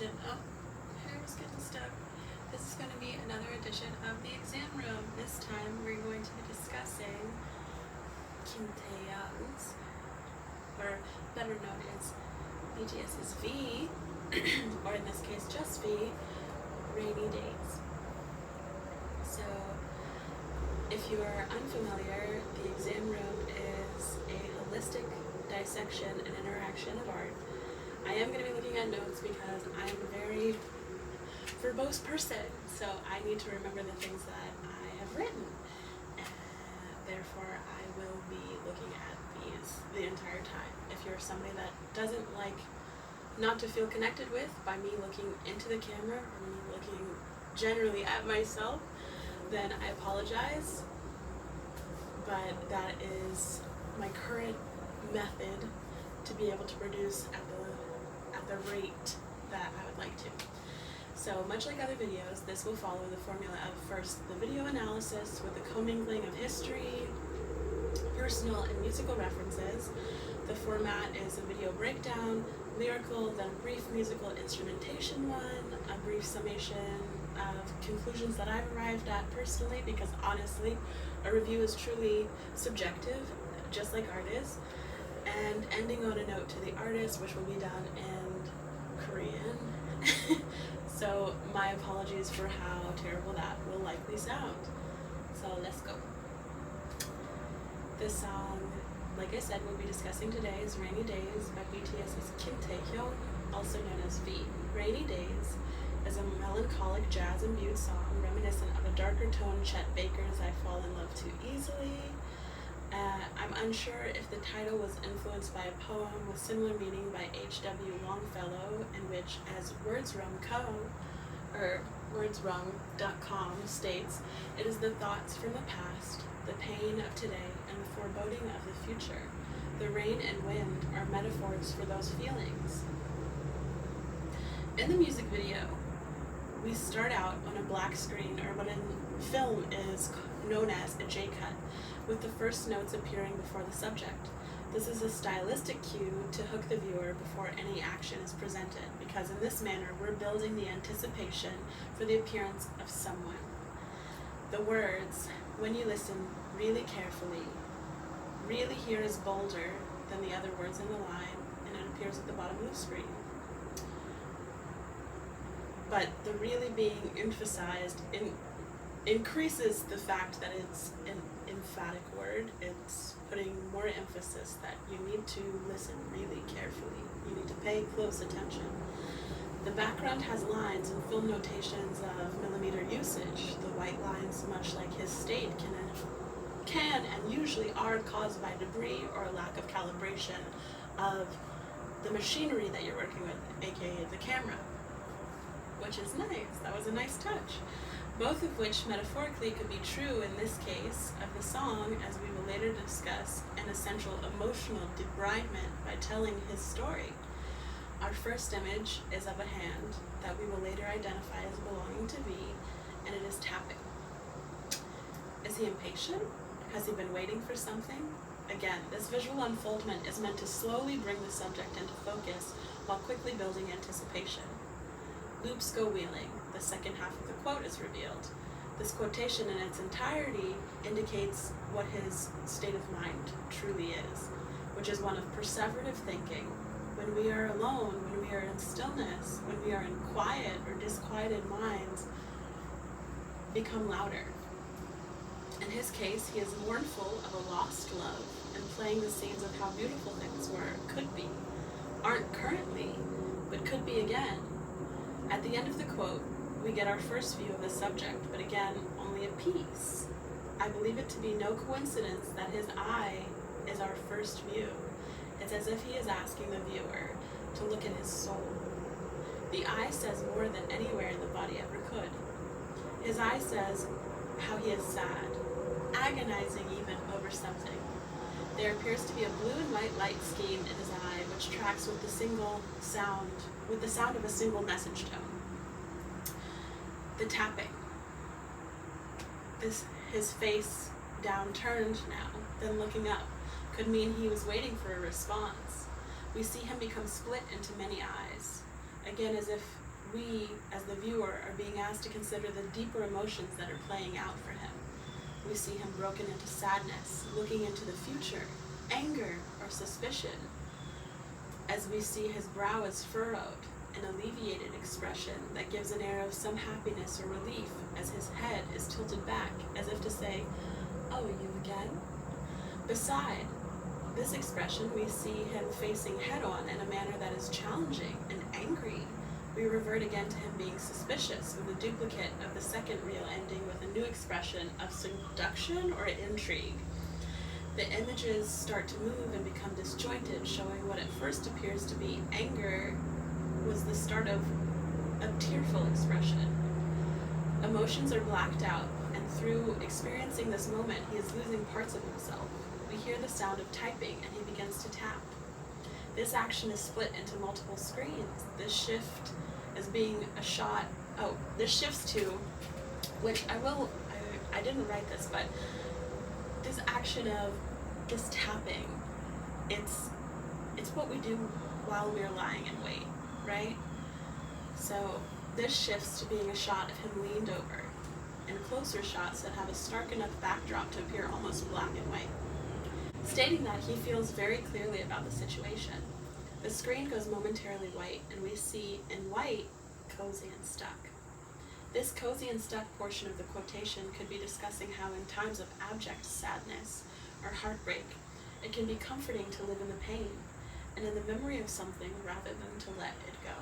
edition of Hair's Getting Stuck. This is going to be another edition of the exam room. This time we're going to be discussing kimximya's, or better known as BTS's V, or in this case just V, Rainy Days. So if you are unfamiliar, the exam room is a holistic dissection and interaction of art. I am going to be looking at notes because I'm a very verbose person, so I need to remember the things that I have written, and therefore I will be looking at these the entire time. If you're somebody that doesn't like not to feel connected with by me looking into the camera or me looking generally at myself, then I apologize, but that is my current method to be able to produce at the rate that I would like to. So much like other videos, this will follow the formula of first the video analysis with the commingling of history, personal and musical references. The format is a video breakdown, lyrical, then a brief musical instrumentation one, a brief summation of conclusions that I've arrived at personally, because honestly, a review is truly subjective, just like art is, and ending on a note to the artist, which will be done in Korean. So my apologies for how terrible that will likely sound. So let's go. This song, like I said, we'll be discussing today is Rainy Days by BTS's Kim Taehyung, also known as V. Rainy Days is a melancholic jazz imbued song reminiscent of a darker tone Chet Baker's I Fall in Love Too Easily. I'm unsure if the title was influenced by a poem with similar meaning by H.W. Longfellow, in which, as wordswrung.com states, it is the thoughts from the past, the pain of today, and the foreboding of the future. The rain and wind are metaphors for those feelings. In the music video, we start out on a black screen, or what in film is known as a J-cut, with the first notes appearing before the subject. This is a stylistic cue to hook the viewer before any action is presented, because in this manner we're building the anticipation for the appearance of someone. The words, when you listen really carefully, really here is bolder than the other words in the line, and it appears at the bottom of the screen. But the really being emphasized increases the fact that it's an emphatic word. It's putting more emphasis that you need to listen really carefully. You need to pay close attention. The background has lines and film notations of millimeter usage. The white lines, much like his state, can and usually are caused by debris or a lack of calibration of the machinery that you're working with, aka the camera, which is nice. That was a nice touch. Both of which metaphorically could be true in this case of the song, as we will later discuss an essential emotional debridement by telling his story. Our first image is of a hand that we will later identify as belonging to V, and it is tapping. Is he impatient? Has he been waiting for something? Again, this visual unfoldment is meant to slowly bring the subject into focus while quickly building anticipation. Loops go wheeling. The second half of the quote is revealed. This quotation in its entirety indicates what his state of mind truly is, which is one of perseverative thinking. When we are alone, when we are in stillness, when we are in quiet or disquieted minds, become louder. In his case, he is mournful of a lost love and playing the scenes of how beautiful things were, could be, aren't currently, but could be again. At the end of the quote, we get our first view of the subject, but again, only a piece. I believe it to be no coincidence that his eye is our first view. It's as if he is asking the viewer to look at his soul. The eye says more than anywhere in the body ever could. His eye says how he is sad, agonizing even over something. There appears to be a blue and white light scheme in his eye, which tracks with the sound of a single message tone. The tapping. His face downturned now, then looking up, could mean he was waiting for a response. We see him become split into many eyes, again as if we, as the viewer, are being asked to consider the deeper emotions that are playing out for him. We see him broken into sadness, looking into the future, anger, or suspicion. As we see his brow is furrowed, an alleviated expression that gives an air of some happiness or relief as his head is tilted back as if to say, "Oh, you again?" Beside this expression, we see him facing head-on in a manner that is challenging and angry. We revert again to him being suspicious, with a duplicate of the second reel ending with a new expression of seduction or intrigue. The images start to move and become disjointed, showing what at first appears to be anger was the start of a tearful expression. Emotions are blacked out, and through experiencing this moment, he is losing parts of himself. We hear the sound of typing, and he begins to tap. This action is split into multiple screens. This shift as being a shot, this shifts to, which I didn't write this, but this action of this tapping, it's what we do while we're lying in wait, right? So this shifts to being a shot of him leaned over, and closer shots that have a stark enough backdrop to appear almost black and white, stating that he feels very clearly about the situation. The screen goes momentarily white, and we see in white, cozy and stuck. This cozy and stuck portion of the quotation could be discussing how in times of abject sadness or heartbreak, it can be comforting to live in the pain and in the memory of something rather than to let it go.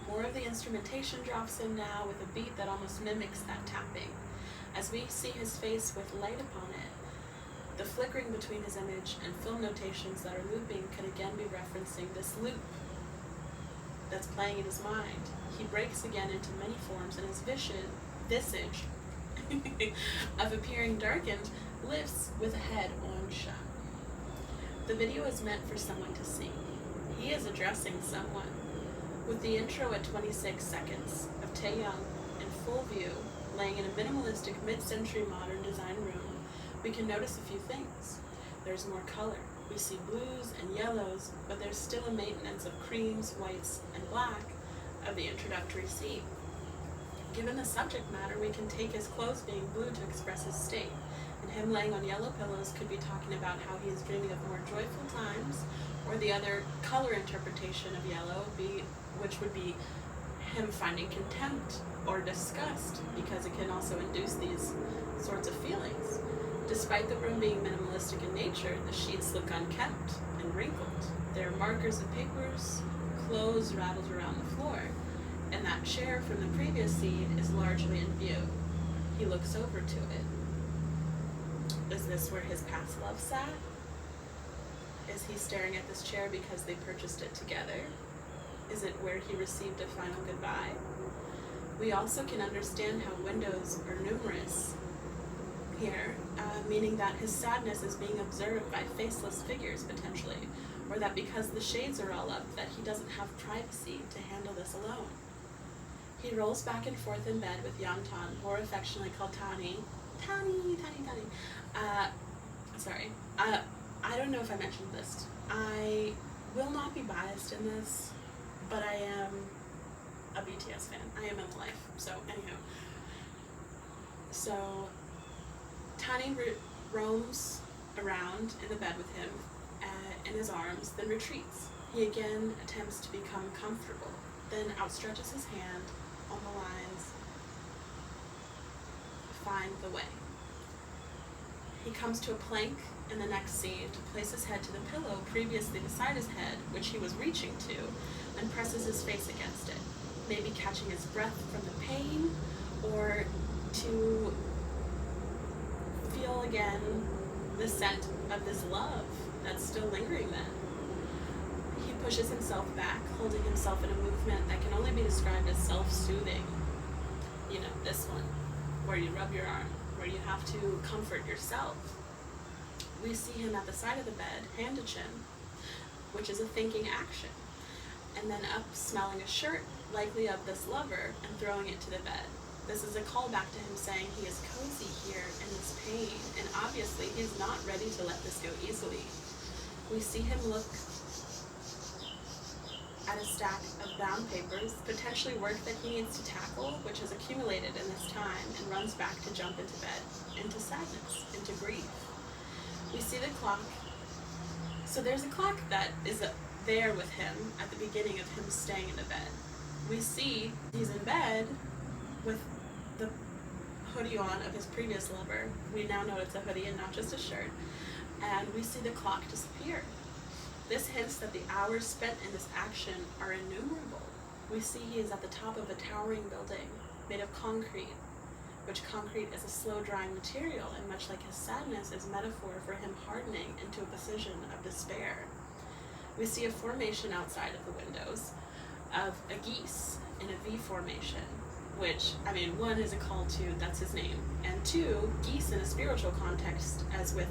More of the instrumentation drops in now with a beat that almost mimics that tapping. As we see his face with light upon it, the flickering between his image and film notations that are looping could again be referencing this loop that's playing in his mind. He breaks again into many forms, and his visage of appearing darkened lifts with a head on shut. The video is meant for someone to see. He is addressing someone. With the intro at 26 seconds of Taeyoung in full view, laying in a minimalistic mid-century modern design room, we can notice a few things. There's more color. We see blues and yellows, but there's still a maintenance of creams, whites, and black of the introductory scene. Given the subject matter, we can take his clothes being blue to express his state, and him laying on yellow pillows could be talking about how he is dreaming of more joyful times, or the other color interpretation of yellow, which would be him finding contempt or disgust, because it can also induce these sorts of feelings. Despite the room being minimalistic in nature, the sheets look unkempt and wrinkled. There are markers and papers, clothes rattled around the floor, and that chair from the previous scene is largely in view. He looks over to it. Is this where his past love sat? Is he staring at this chair because they purchased it together? Is it where he received a final goodbye? We also can understand how windows are numerous here, meaning that his sadness is being observed by faceless figures potentially, or that because the shades are all up, that he doesn't have privacy to handle this alone. He rolls back and forth in bed with Yantan, more affectionately called Tani. Tani. I don't know if I mentioned this. I will not be biased in this, but I am a BTS fan. I am in life. So, anywho. So, Tani roams around in the bed with him in his arms, then retreats. He again attempts to become comfortable, then outstretches his hand on the lines, find the way. He comes to a plank in the next scene to place his head to the pillow previously beside his head, which he was reaching to, and presses his face against it, maybe catching his breath from the pain, or to feel again the scent of this love that's still lingering then. He pushes himself back, holding himself in a movement that can only be described as self-soothing. You know, this one, where you rub your arm, where you have to comfort yourself. We see him at the side of the bed, hand to chin, which is a thinking action, and then up smelling a shirt, likely of this lover, and throwing it to the bed. This is a callback to him saying he is cozy here in this pain, and obviously he's not ready to let this go easily. We see him look at a stack of bound papers, potentially work that he needs to tackle, which has accumulated in this time, and runs back to jump into bed, into sadness, into grief. We see the clock. So there's a clock that is there with him at the beginning of him staying in the bed. We see he's in bed with the hoodie on of his previous lover. We now know it's a hoodie and not just a shirt. And we see the clock disappear. This hints that the hours spent in this action are innumerable. We see he is at the top of a towering building made of concrete, which concrete is a slow-drying material, and much like his sadness is metaphor for him hardening into a position of despair. We see a formation outside of the windows of a geese in a V formation, which, one is a call to, that's his name, and two, geese in a spiritual context, as with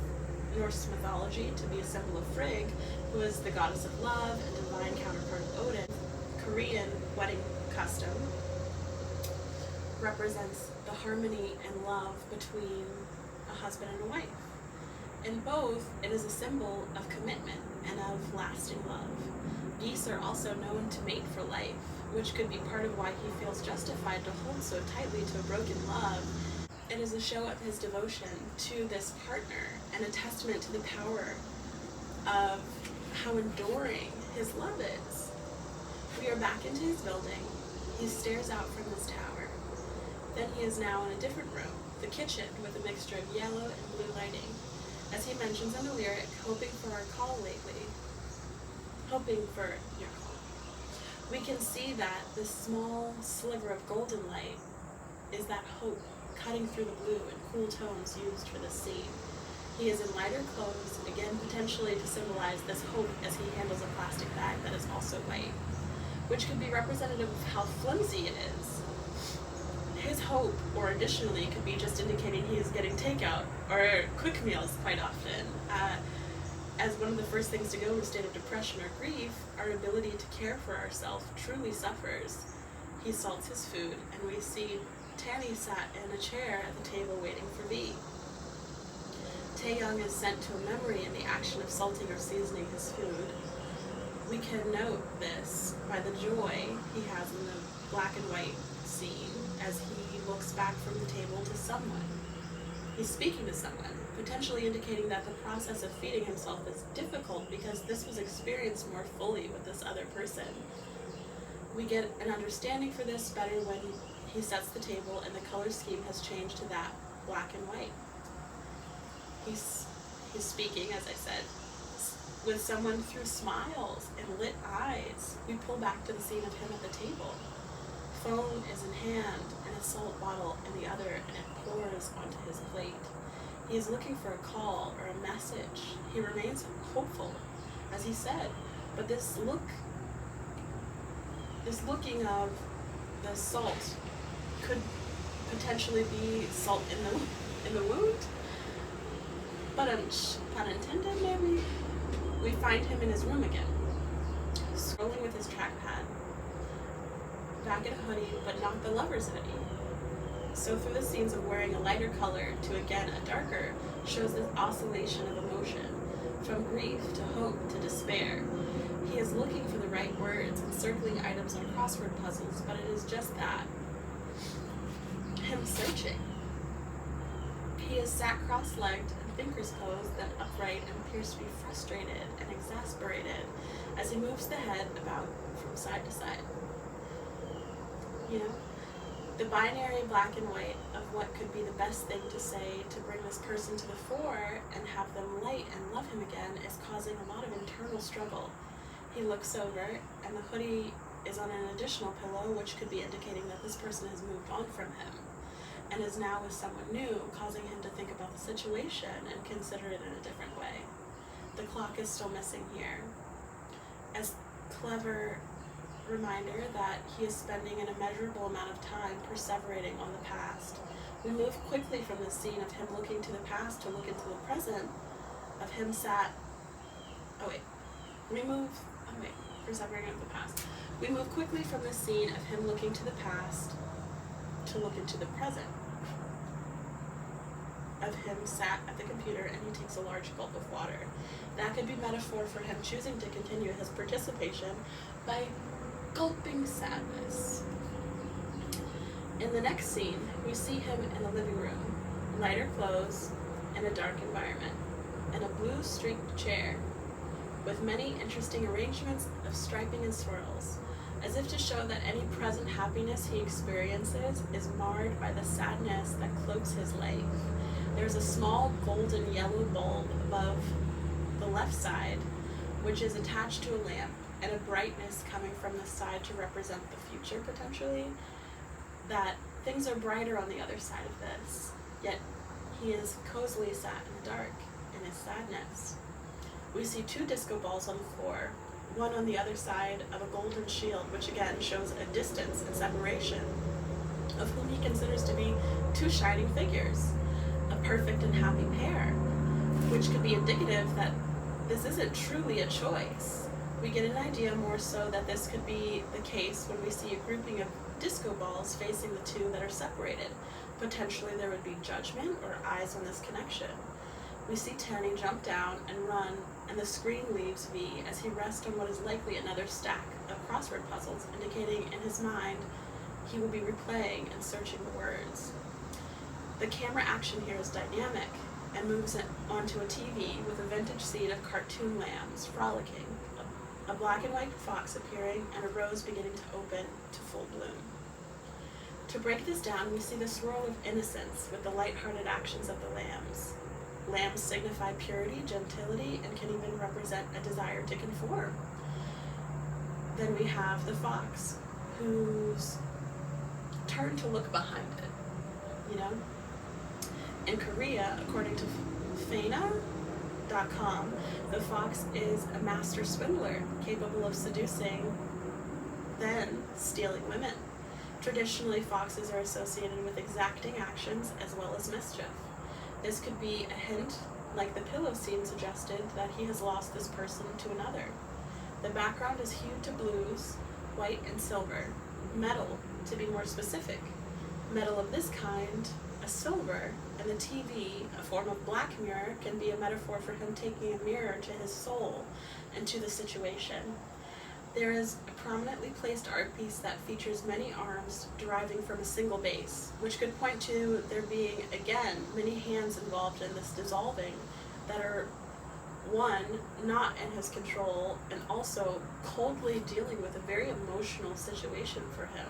Norse mythology, to be a symbol of Frigg, who is the goddess of love and divine counterpart of Odin. Korean wedding custom represents the harmony and love between a husband and a wife. In both, it is a symbol of commitment and of lasting love. Geese are also known to mate for life, which could be part of why he feels justified to hold so tightly to a broken love. It is a show of his devotion to this partner and a testament to the power of how enduring his love is. We are back into his building. He stares out from this tower. Then he is now in a different room, the kitchen, with a mixture of yellow and blue lighting. As he mentions in the lyric, hoping for our call lately. Hoping for your call. We can see that this small sliver of golden light is that hope cutting through the blue and cool tones used for this scene. He is in lighter clothes, again potentially to symbolize this hope as he handles a plastic bag that is also white, which could be representative of how flimsy it is. His hope, or additionally, could be just indicating he is getting takeout or quick meals quite often. As one of the first things to go in a state of depression or grief, our ability to care for ourselves truly suffers. He salts his food, and we see Tanny sat in a chair at the table waiting for V. Taeyong is sent to a memory in the action of salting or seasoning his food. We can note this by the joy he has in the black and white scene as he looks back from the table to someone. He's speaking to someone, potentially indicating that the process of feeding himself is difficult because this was experienced more fully with this other person. We get an understanding for this better when he sets the table and the color scheme has changed to that black and white. He's speaking, as I said, with someone through smiles and lit eyes. We pull back to the scene of him at the table. Phone is in hand and a salt bottle in the other, and it pours onto his plate. He is looking for a call or a message. He remains hopeful, as he said, but this looking of the salt could potentially be salt in the wound. But pun intended, maybe. We find him in his room again, scrolling with his trackpad. Back in a hoodie, but not the lover's hoodie. So through the scenes of wearing a lighter color to again a darker, shows this oscillation of emotion, from grief to hope to despair. He is looking for the right words and circling items on crossword puzzles, but it is just that. Him searching. He is sat cross-legged and fingers posed, then upright, and appears to be frustrated and exasperated as he moves the head about from side to side. The binary black and white of what could be the best thing to say to bring this person to the fore and have them light and love him again is causing a lot of internal struggle. He looks over, and the hoodie is on an additional pillow, which could be indicating that this person has moved on from him and is now with someone new, causing him to think about the situation and consider it in a different way. The clock is still missing here. As clever reminder that he is spending an immeasurable amount of time perseverating on the past. We move quickly from the scene of him looking to the past to look into the present, of him perseverating on the past. We move quickly from the scene of him looking to the past to look into the present, of him sat at the computer and he takes a large gulp of water. That could be metaphor for him choosing to continue his participation by gulping sadness. In the next scene, we see him in the living room, lighter clothes, in a dark environment, in a blue streaked chair, with many interesting arrangements of striping and swirls, as if to show that any present happiness he experiences is marred by the sadness that cloaks his life. There's a small golden yellow bulb above the left side, which is attached to a lamp, and a brightness coming from the side to represent the future, potentially, that things are brighter on the other side of this, yet he is cozily sat in the dark in his sadness. We see 2 disco balls on the floor, one on the other side of a golden shield, which again shows a distance and separation of whom he considers to be 2 shining figures, a perfect and happy pair, which could be indicative that this isn't truly a choice. We get an idea more so that this could be the case when we see a grouping of disco balls facing the 2 that are separated. Potentially there would be judgment or eyes on this connection. We see Tanny jump down and run, and the screen leaves V as he rests on what is likely another stack of crossword puzzles, indicating in his mind he will be replaying and searching the words. The camera action here is dynamic and moves it onto a TV with a vintage scene of cartoon lambs frolicking, a black and white fox appearing, and a rose beginning to open to full bloom. To break this down, we see the swirl of innocence with the light-hearted actions of the lambs. Lambs signify purity, gentility, and can even represent a desire to conform. Then we have the fox, who's turned to look behind it, In Korea, according to Fana.com, the fox is a master swindler, capable of seducing, then stealing women. Traditionally, foxes are associated with exacting actions as well as mischief. This could be a hint, like the pillow scene suggested, that he has lost this person to another. The background is hued to blues, white and silver, metal to be more specific. Metal of this kind, a silver, and the TV, a form of black mirror, can be a metaphor for him taking a mirror to his soul and to the situation. There is a prominently placed art piece that features many arms deriving from a single base, which could point to there being, again, many hands involved in this dissolving that are, one, not in his control, and also coldly dealing with a very emotional situation for him.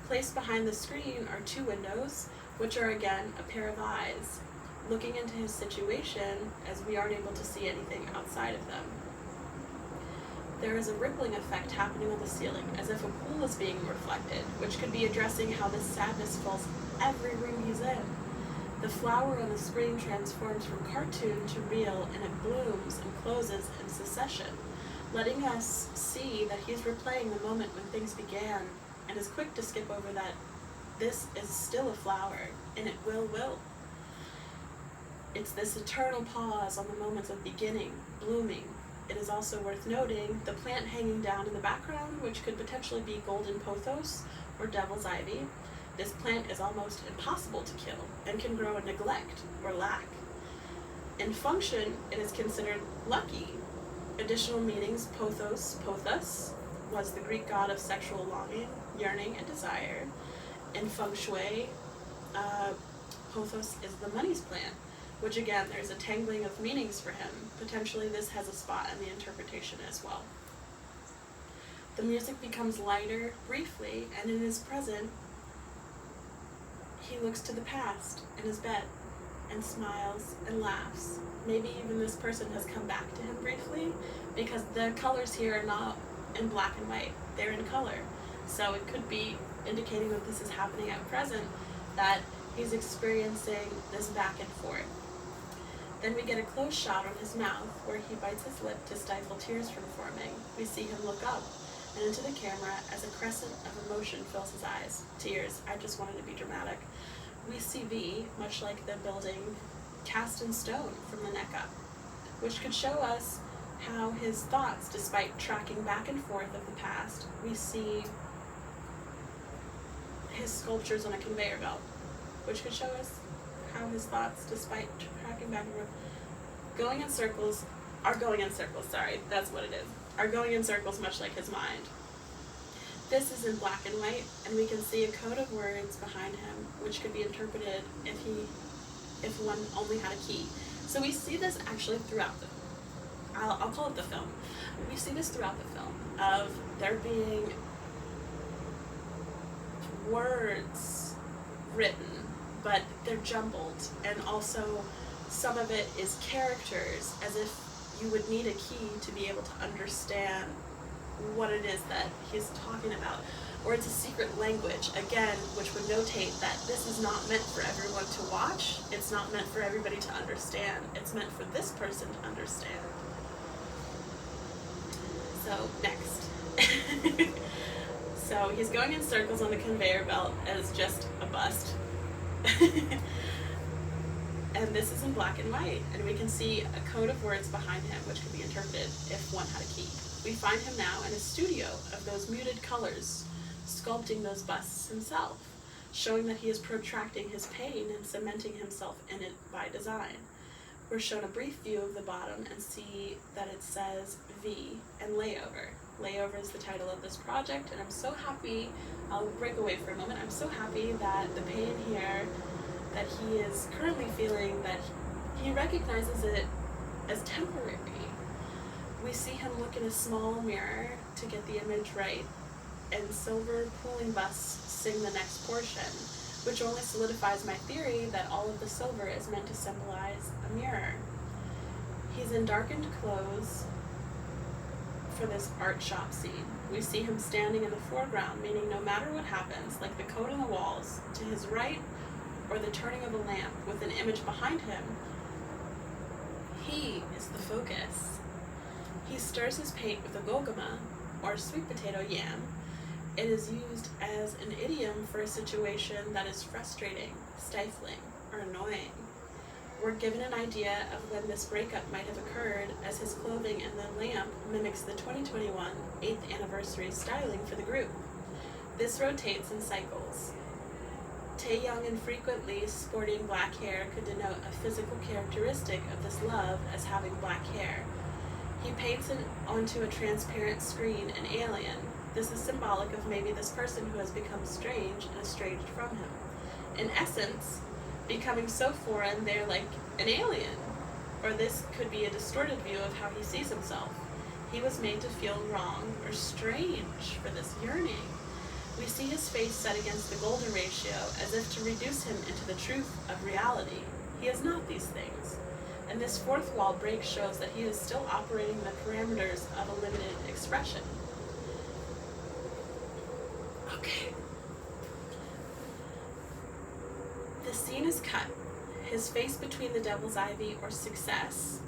Placed behind the screen are 2 windows, which are, again, a pair of eyes, looking into his situation as we aren't able to see anything outside of them. There is a rippling effect happening on the ceiling, as if a pool is being reflected, which could be addressing how this sadness fills every room he's in. The flower on the screen transforms from cartoon to real, and it blooms and closes in succession, letting us see that he's replaying the moment when things began, and is quick to skip over that this is still a flower, and it will wilt. It's this eternal pause on the moments of beginning, blooming. It is also worth noting the plant hanging down in the background, which could potentially be golden pothos or devil's ivy. This plant is almost impossible to kill and can grow in neglect or lack. In function, it is considered lucky. Additional meanings: pothos, was the Greek god of sexual longing, yearning, and desire. In feng shui, pothos is the money's plant, which again, there's a tangling of meanings for him. Potentially this has a spot in the interpretation as well. The music becomes lighter briefly, and in his present, he looks to the past in his bed and smiles and laughs. Maybe even this person has come back to him briefly, because the colors here are not in black and white, they're in color. So it could be indicating that this is happening at present, that he's experiencing this back and forth. Then we get a close shot on his mouth where he bites his lip to stifle tears from forming. We see him look up and into the camera as a crescent of emotion fills his eyes. Tears. I just wanted to be dramatic. We see V, much like the building, cast in stone from the neck up, which could show us how his thoughts, despite tracking back and forth of the past, we see his sculptures on a conveyor belt, which could show us how his thoughts, despite tracking back and forth, are going in circles, much like his mind. This is in black and white, and we can see a code of words behind him, which could be interpreted if one only had a key. So we see this actually throughout I'll call it the film. We see this throughout the film of there being words written, but they're jumbled, and also some of it is characters, as if you would need a key to be able to understand what it is that he's talking about. Or it's a secret language, again, which would notate that this is not meant for everyone to watch, it's not meant for everybody to understand, it's meant for this person to understand. So, next. So, he's going in circles on the conveyor belt as just a bust. And this is in black and white, and we can see a code of words behind him, which could be interpreted if one had a key. We find him now in a studio of those muted colors, sculpting those busts himself, showing that he is protracting his pain and cementing himself in it by design. We're shown a brief view of the bottom and see that it says V and Layover. Layover is the title of this project, and I'm so happy, I'll break away for a moment, I'm so happy that the pain here that he is currently feeling, that he recognizes it as temporary. We see him look in a small mirror to get the image right, and silver pooling busts sing the next portion, which only solidifies my theory that all of the silver is meant to symbolize a mirror. He's in darkened clothes for this art shop scene. We see him standing in the foreground, meaning no matter what happens, like the code on the walls, to his right, or the turning of a lamp with an image behind him, he is the focus. He stirs his paint with a gogama, or sweet potato yam. It is used as an idiom for a situation that is frustrating, stifling, or annoying. We're given an idea of when this breakup might have occurred, as his clothing and the lamp mimics the 2021 8th anniversary styling for the group. This rotates in cycles. Taeyoung infrequently sporting black hair could denote a physical characteristic of this love as having black hair. He paints it onto a transparent screen an alien. This is symbolic of maybe this person who has become strange and estranged from him. In essence, becoming so foreign they're like an alien. Or this could be a distorted view of how he sees himself. He was made to feel wrong or strange for this yearning. We see his face set against the golden ratio as if to reduce him into the truth of reality. He is not these things. And this fourth wall break shows that he is still operating the parameters of a limited expression. Okay. The scene is cut. His face between the devil's ivy, or success,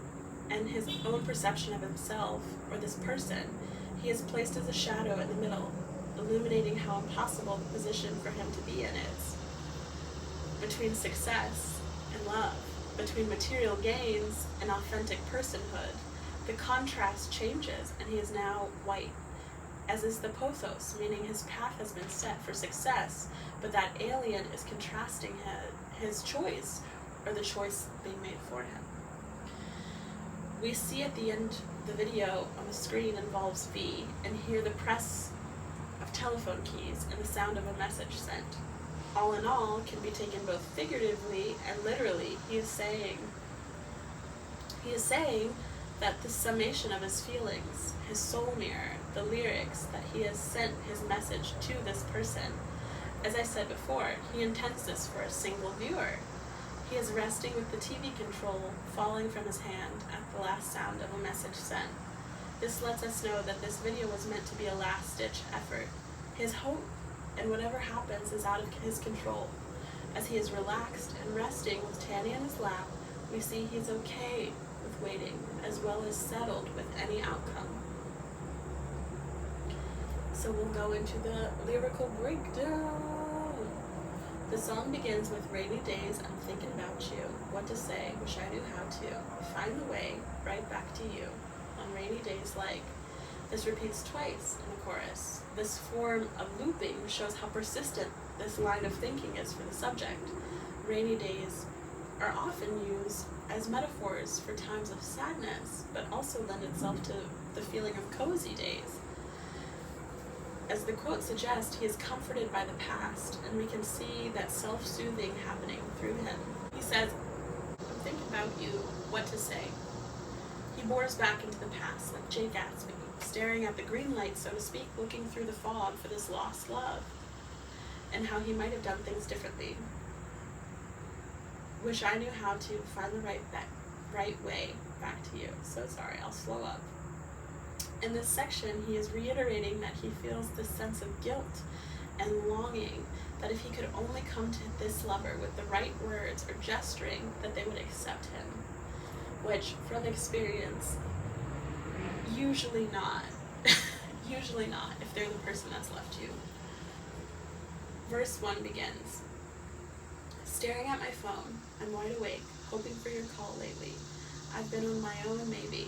and his own perception of himself, or this person, he is placed as a shadow in the middle, illuminating how impossible the position for him to be in is. Between success and love, between material gains and authentic personhood, the contrast changes, and he is now white, as is the pothos, meaning his path has been set for success, but that alien is contrasting his choice, or the choice being made for him. We see at the end the video on the screen involves V, and hear the press of telephone keys and the sound of a message sent. All in all, can be taken both figuratively and literally. He is saying that the summation of his feelings, his soul mirror, the lyrics, that he has sent his message to this person. As I said before, he intends this for a single viewer. He is resting with the TV control falling from his hand at the last sound of a message sent. This lets us know that this video was meant to be a last-ditch effort. His hope and whatever happens is out of his control. As he is relaxed and resting with Tanny in his lap, we see he's okay with waiting, as well as settled with any outcome. So we'll go into the lyrical breakdown. The song begins with rainy days, I'm thinking about you. What to say, wish I knew how to. Find the way, right back to you. On rainy days like. This repeats twice in the chorus. This form of looping shows how persistent this line of thinking is for the subject. Rainy days are often used as metaphors for times of sadness, but also lend itself to the feeling of cozy days. as the quote suggests, he is comforted by the past, and we can see that self-soothing happening through him. He says, I'm thinking about you, what to say. He bores back into the past like Jay Gatsby, staring at the green light, so to speak, looking through the fog for this lost love, and how he might have done things differently. Wish I knew how to find the right way back to you. So sorry, I'll slow up. In this section, he is reiterating that he feels this sense of guilt and longing, that if he could only come to this lover with the right words or gesturing, that they would accept him. Which, from experience, usually not. Usually not, if they're the person that's left you. Verse 1 begins, staring at my phone, I'm wide awake, hoping for your call lately. I've been on my own, maybe.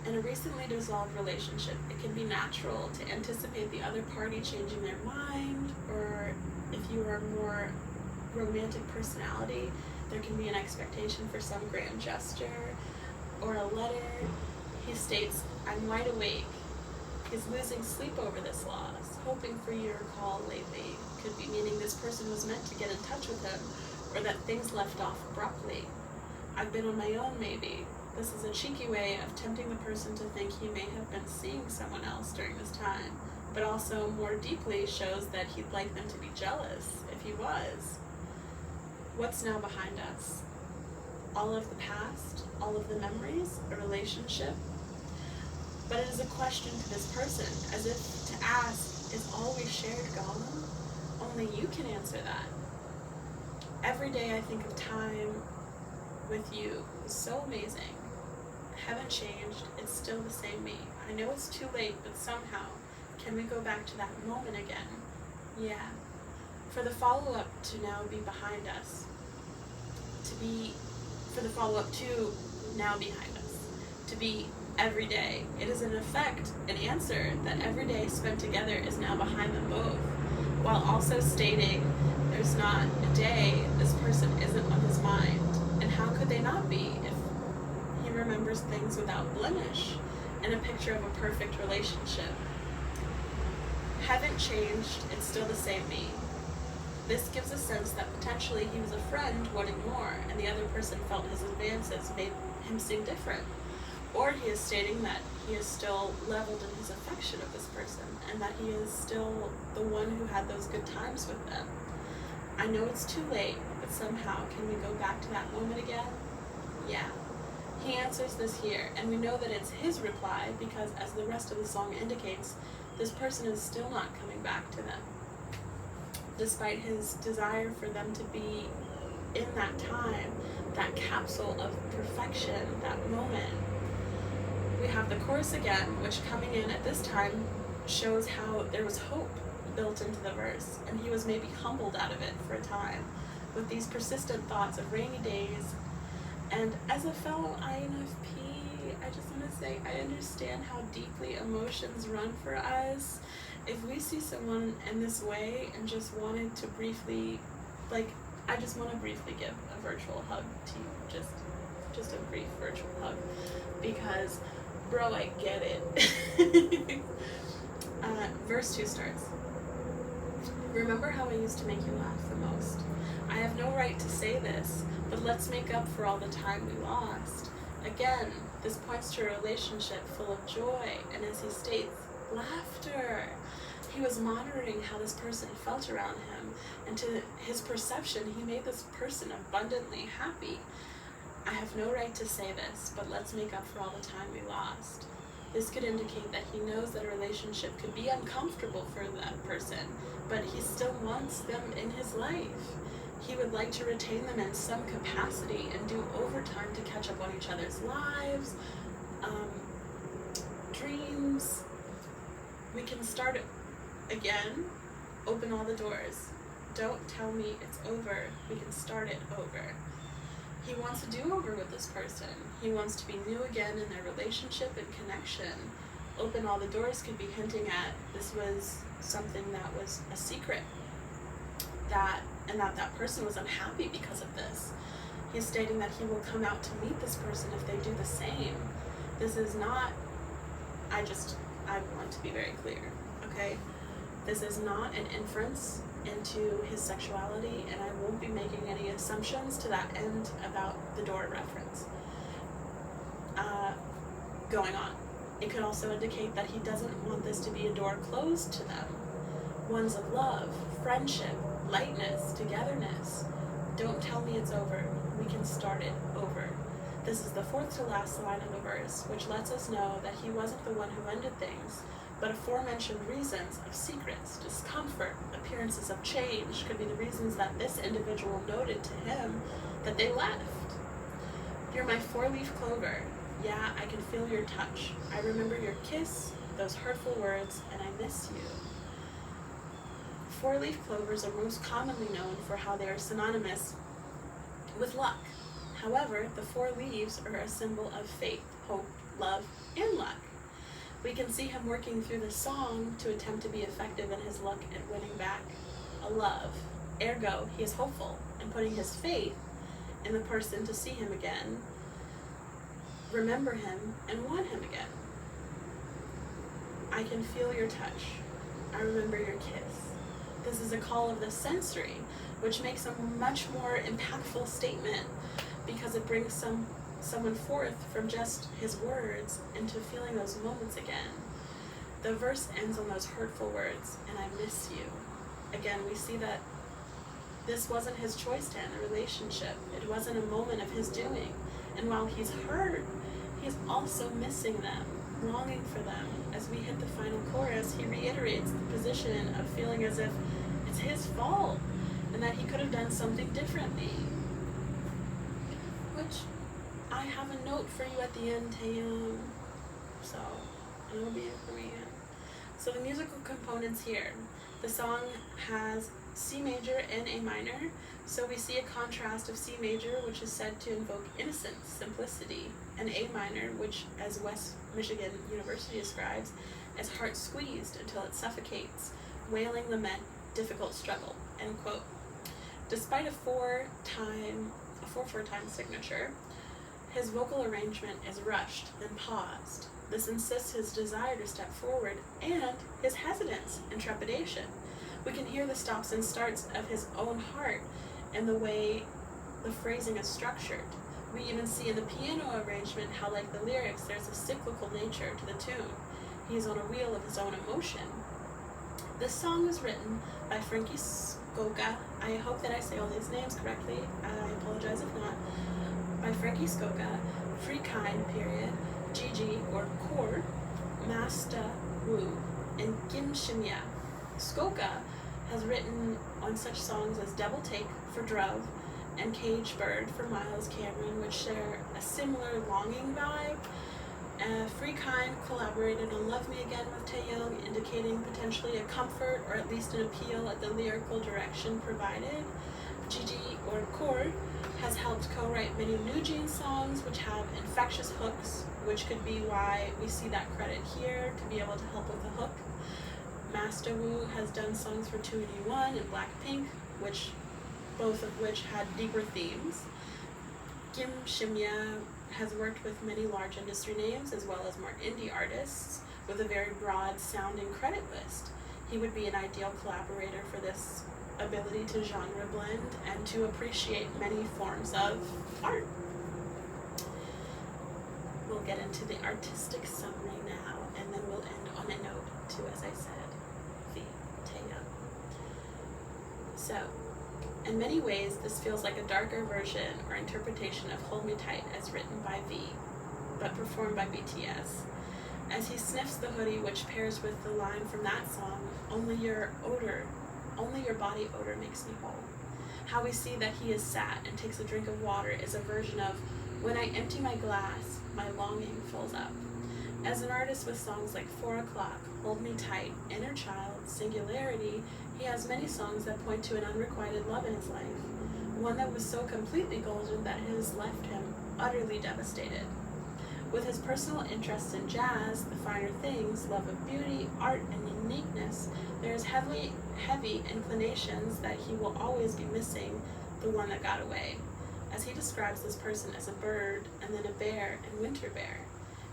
In a recently dissolved relationship, it can be natural to anticipate the other party changing their mind, or if you are a more romantic personality, there can be an expectation for some grand gesture or a letter. He states, I'm wide awake. He's losing sleep over this loss, hoping for your call lately. Could be meaning this person was meant to get in touch with him, or that things left off abruptly. I've been on my own, maybe. This is a cheeky way of tempting the person to think he may have been seeing someone else during this time, but also more deeply shows that he'd like them to be jealous if he was. What's now behind us? All of the past, all of the memories, a relationship. But it is a question to this person, as if to ask, is all we shared gone? Only you can answer that. Every day I think of time with you. It was so amazing. I haven't changed. It's still the same me. I know it's too late, but somehow, can we go back to that moment again? Yeah. For the follow-up to now be behind us. For the follow-up to now behind us. To be every day. It is in effect an answer that every day spent together is now behind them both, while also stating there's not a day this person isn't on his mind. And how could they not be if he remembers things without blemish, and a picture of a perfect relationship? Haven't changed, it's still the same me. This gives a sense that potentially he was a friend wanting more, and the other person felt his advances made him seem different. Or he is stating that he is still leveled in his affection of this person, and that he is still the one who had those good times with them. I know it's too late, but somehow can we go back to that moment again? Yeah. He answers this here, and we know that it's his reply because, as the rest of the song indicates, this person is still not coming back to them. Despite his desire for them to be in that time, that capsule of perfection, that moment. We have the chorus again, which coming in at this time shows how there was hope built into the verse, and he was maybe humbled out of it for a time, with these persistent thoughts of rainy days. And as a fellow INFP, I just want to say I understand how deeply emotions run for us. If we see someone in this way and just wanted to briefly, I just want to briefly give a virtual hug to you, just a brief virtual hug, because, bro, I get it. Verse 2 starts. Remember how I used to make you laugh the most? I have no right to say this, but let's make up for all the time we lost. Again, this points to a relationship full of joy, and as he states, laughter. He was monitoring how this person felt around him, and to his perception, he made this person abundantly happy. I have no right to say this, but let's make up for all the time we lost. This could indicate that he knows that a relationship could be uncomfortable for that person, but he still wants them in his life. He would like to retain them in some capacity and do overtime to catch up on each other's lives, dreams. We can start again, open all the doors. Don't tell me it's over. We can start it over. He wants a do-over with this person. He wants to be new again in their relationship and connection. Open all the doors could be hinting at this was something that was a secret, that person was unhappy because of this. He's stating that he will come out to meet this person if they do the same. This is not, I just I want to be very clear, okay? This is not an inference into his sexuality, and I won't be making any assumptions to that end about the door reference. Going on. It could also indicate that he doesn't want this to be a door closed to them. Ones of love, friendship, lightness, togetherness. Don't tell me it's over. We can start it over. This is the fourth to last line of the verse, which lets us know that he wasn't the one who ended things, but aforementioned reasons of secrets, discomfort, appearances of change could be the reasons that this individual noted to him that they left. You're my four-leaf clover. Yeah, I can feel your touch. I remember your kiss, those hurtful words, and I miss you. Four-leaf clovers are most commonly known for how they are synonymous with luck. However, the four leaves are a symbol of faith, hope, love, and luck. We can see him working through the song to attempt to be effective in his look at winning back a love. Ergo, he is hopeful and putting his faith in the person to see him again, remember him, and want him again. I can feel your touch. I remember your kiss. This is a call of the sensory, which makes a much more impactful statement because it brings someone forth from just his words into feeling those moments again. The verse ends on those hurtful words, and I miss you. Again, we see that this wasn't his choice to end the relationship. It wasn't a moment of his doing. And while he's hurt, he's also missing them, longing for them. As we hit the final chorus, he reiterates the position of feeling as if it's his fault and that he could have done something differently. Which I have a note for you at the end, Taeyong. So it'll be it for me. So the musical components here. The song has C major and A minor. So we see a contrast of C major, which is said to invoke innocence, simplicity, and A minor, which, as West Michigan University describes, as heart squeezed until it suffocates, wailing lament, difficult struggle, end quote. Despite a 4/4 signature, his vocal arrangement is rushed and paused. This insists his desire to step forward and his hesitance and trepidation. We can hear the stops and starts of his own heart and the way the phrasing is structured. We even see in the piano arrangement how, like the lyrics, there's a cyclical nature to the tune. He is on a wheel of his own emotion. This song was written by Frankie Skoka. I hope that I say all these names correctly. I apologize if not. By Frankie Skoka, Free Kind, period, Gigi, or Core, Master Wu, and kimximya. Skoka has written on such songs as Double Take for Drove and Cage Bird for Miles Cameron, which share a similar longing vibe. Free Kind collaborated on Love Me Again with Taeyong, indicating potentially a comfort or at least an appeal at the lyrical direction provided. Gigi, or Core, has helped co-write many New Jeans songs which have infectious hooks, which could be why we see that credit here to be able to help with the hook. Master Wu has done songs for 2NE1 and Blackpink, both of which had deeper themes. kimximya has worked with many large industry names as well as more indie artists with a very broad sounding credit list. He would be an ideal collaborator for this ability to genre blend and to appreciate many forms of art. We'll get into the artistic summary now, and then we'll end on a note to, as I said, V. Taeyong. So, in many ways, this feels like a darker version or interpretation of Hold Me Tight as written by V, but performed by BTS. As he sniffs the hoodie, which pairs with the line from that song, only your body odor makes me whole. How we see that he is sat and takes a drink of water is a version of, when I empty my glass, my longing fills up. As an artist with songs like 4 O'Clock, Hold Me Tight, Inner Child, Singularity, he has many songs that point to an unrequited love in his life, one that was so completely golden that it has left him utterly devastated. With his personal interests in jazz, the finer things, love of beauty, art, and uniqueness, there is heavy inclinations that he will always be missing the one that got away, as he describes this person as a bird and then a bear and winter bear.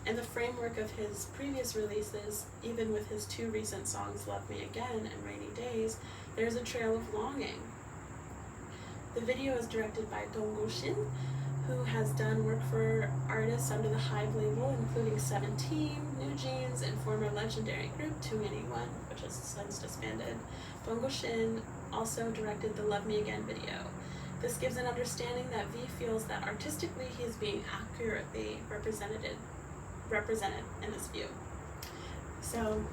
In the framework of his previous releases, even with his 2 recent songs, Love Me Again and Rainy Days, there's a trail of longing. The video is directed by Dong Shin, who has done work for artists under the Hive label, including 17, New Jeans, and former legendary group 2NE1, which has since disbanded. Dong Shin also directed the Love Me Again video. This gives an understanding that V feels that artistically he is being accurately represented in this view. So,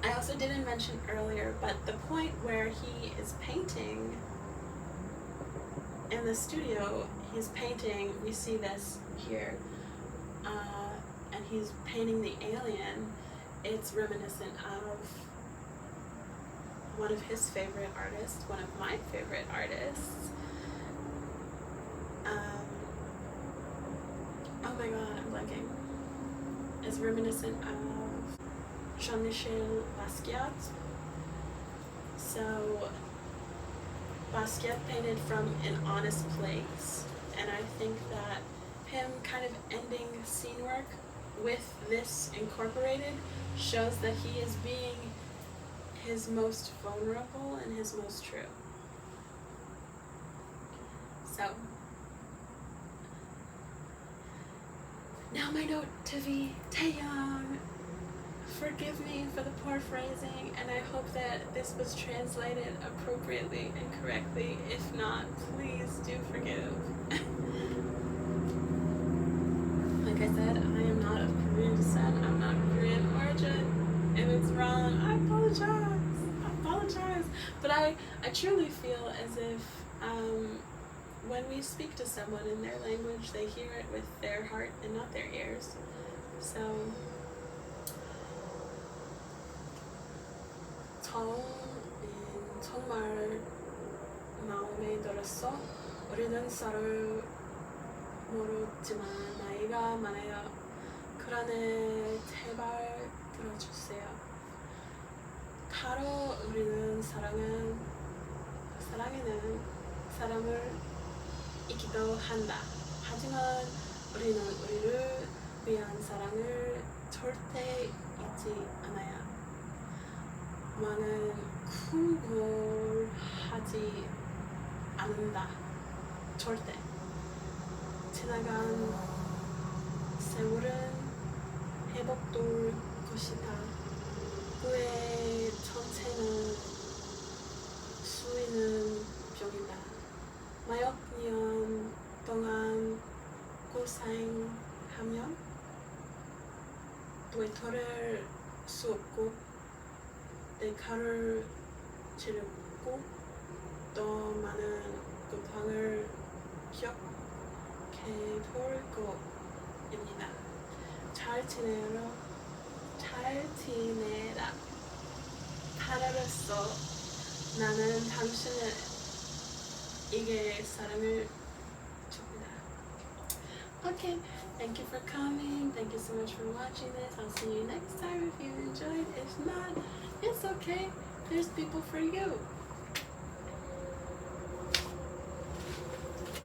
I also didn't mention earlier, but the point where he is painting in the studio, he's painting, we see this here, and he's painting the alien. It's reminiscent of one of his favorite artists, one of my favorite artists. Oh my god, I'm blanking. It's reminiscent of Jean-Michel Basquiat. So Basquiat painted from an honest place, and I think that him kind of ending scene work with this incorporated shows that he is being his most vulnerable and his most true. So, now my note to V. Taeyong. Forgive me for the poor phrasing, and I hope that this was translated appropriately and correctly. If not, please do forgive. Like I said, I am not of Korean descent. I'm not of Korean origin. If it's wrong, I apologize. But I truly feel as if when we speak to someone in their language, they hear it with their heart and not their ears. So, 정말 마음에 들었어. 우리는 서로 모르지만 나이가 많아요. 그러네, 제발 들어주세요. 가로 우리는 사랑에는 사람을 잊기도 한다. 하지만 우리는 우리를 위한 사랑을 절대 잊지 않아요. 많은 구걸하지 않는다. 절대. 지나간 세월은 회복될 것이다. 후회 전체는 수위는 병이다. 몇 년 동안 고생하면 되돌릴 수 없고 대가를 치르고 더 많은 고통을 겪게 될 것입니다. 잘 지내라. 하나로서 나는 당신에게 사랑을 줍니다. Okay, thank you for coming. Thank you so much for watching this. I'll see you next time if you enjoyed. If not, it's okay. There's people for you.